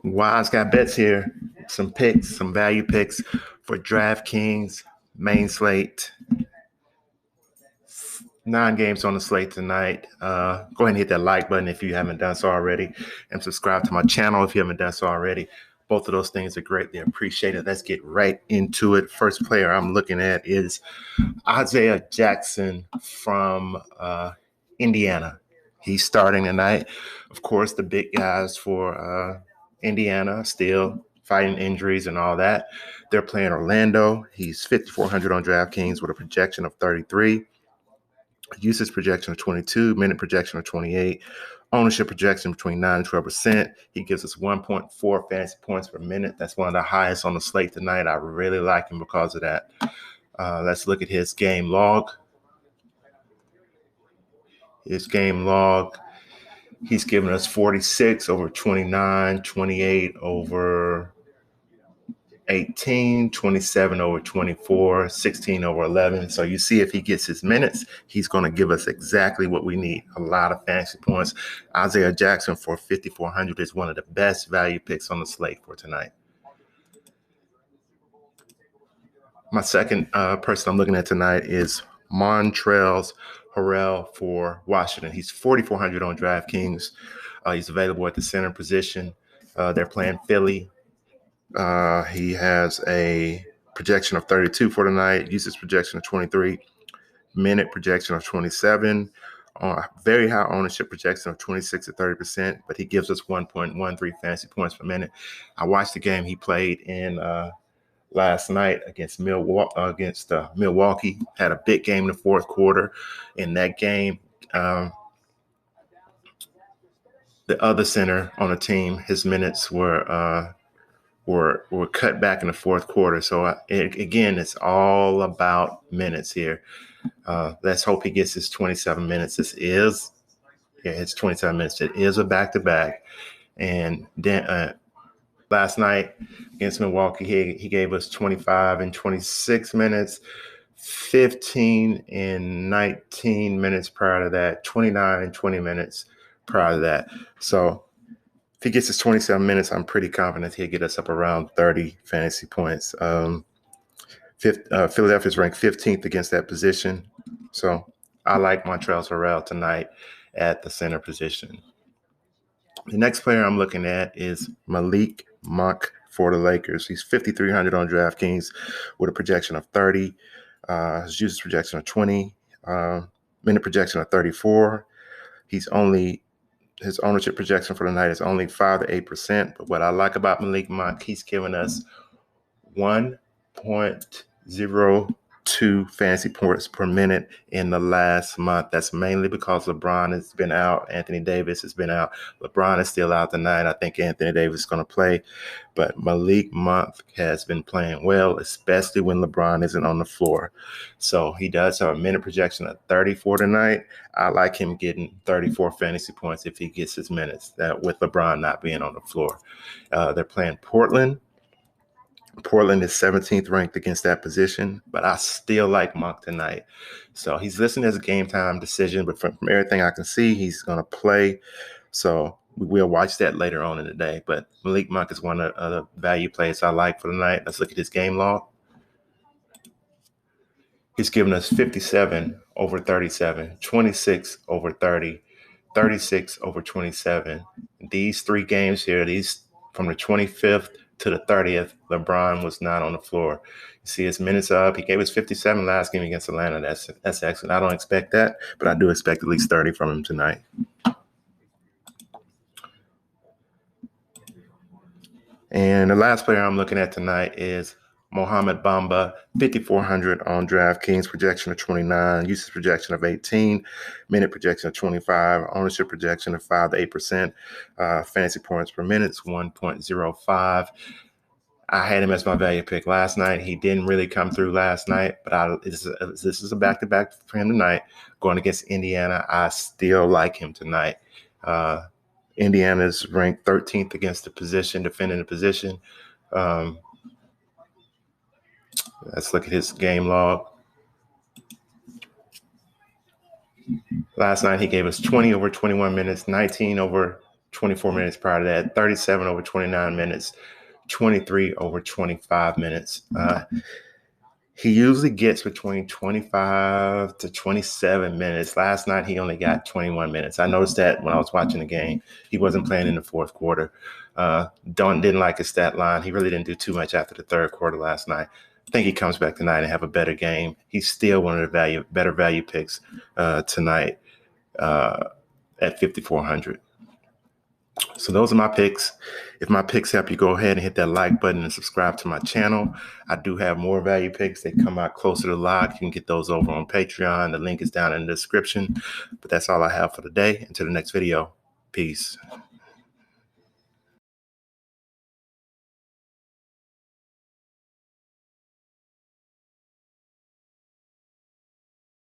WiseGuyBets here. Some picks, some value picks for Draftkings main slate. 9 games on the slate tonight. Go ahead and hit that like button if you haven't done so already, and subscribe to my channel if you haven't done so already. Both of those things are greatly appreciated. Let's get right into it. First player I'm looking at is Isaiah Jackson from Indiana. He's starting tonight. Of course, the big guys for Indiana still fighting injuries and all that. They're playing Orlando. He's 5,400 on DraftKings with a projection of 33. Usage projection of 22, minute projection of 28, ownership projection between 9 and 12%. He gives us 1.4 fantasy points per minute. That's one of the highest on the slate tonight. I really like him because of that. Let's look at his game log. He's given us 46 over 29, 28 over 18, 27 over 24, 16 over 11. So you see, if he gets his minutes, he's going to give us exactly what we need. A lot of fantasy points. Isaiah Jackson for 5,400 is one of the best value picks on the slate for tonight. My second person I'm looking at tonight is Montrezl Harrell for Washington. He's 4,400 on DraftKings. He's available at the center position. They're playing Philly. He has a projection of 32 for tonight, usage projection of 23, minute projection of 27, very high ownership projection of 26 to 30%, but he gives us 1.13 fantasy points per minute. I watched the game he played in last night against Milwaukee. Had a big game in the fourth quarter. In that game, the other center on the team, his minutes were cut back in the fourth quarter. So again, it's all about minutes here. Let's hope he gets his 27 minutes. It's 27 minutes. It is a back-to-back. And then last night against Milwaukee, he gave us 25 and 26 minutes, 15 and 19 minutes prior to that, 29 and 20 minutes prior to that. So if he gets his 27 minutes, I'm pretty confident he'll get us up around 30 fantasy points. Philadelphia's ranked 15th against that position. So I like Montrezl Harrell tonight at the center position. The next player I'm looking at is Malik Monk for the Lakers. He's 5,300 on DraftKings with a projection of 30. His usage projection of 20. Minute projection of 34. His ownership projection for the night is only 5 to 8%. But what I like about Malik Monk, he's given us 1.02 fantasy points per minute in the last month. That's mainly because LeBron has been out. Anthony Davis has been out. LeBron is still out tonight. I think Anthony Davis is going to play. But Malik Monk has been playing well, especially when LeBron isn't on the floor. So he does have a minute projection of 34 tonight. I like him getting 34 fantasy points if he gets his minutes, that with LeBron not being on the floor. They're playing Portland. Portland is 17th ranked against that position, but I still like Monk tonight. So he's listed as a game time decision, but from everything I can see, he's going to play. So we'll watch that later on in the day. But Malik Monk is one of the value plays I like for the night. Let's look at his game log. He's given us 57 over 37, 26 over 30, 36 over 27. These 3 games here, these from the 25th to the 30th, LeBron was not on the floor. You see his minutes up. He gave us 57 last game against Atlanta. That's excellent. I don't expect that, but I do expect at least 30 from him tonight. And the last player I'm looking at tonight is Mohamed Bamba, 5,400 on DraftKings, projection of 29, usage projection of 18, minute projection of 25, ownership projection of 5 to 8%, fantasy points per minute is 1.05. I had him as my value pick last night. He didn't really come through last night, but this is a back-to-back for him tonight. Going against Indiana, I still like him tonight. Indiana's ranked 13th against the position, defending the position. Let's look at his game log. Last night, he gave us 20 over 21 minutes, 19 over 24 minutes prior to that, 37 over 29 minutes, 23 over 25 minutes. He usually gets between 25 to 27 minutes. Last night, he only got 21 minutes. I noticed that when I was watching the game. He wasn't playing in the fourth quarter. Didn't like his stat line. He really didn't do too much after the third quarter last night. I think he comes back tonight and have a better game. He's still one of the better value picks tonight at 5,400. So those are my picks. If my picks help you, go ahead and hit that like button and subscribe to my channel. I do have more value picks. They come out closer to lock. You can get those over on Patreon. The link is down in the description. But that's all I have for today. Until the next video, peace.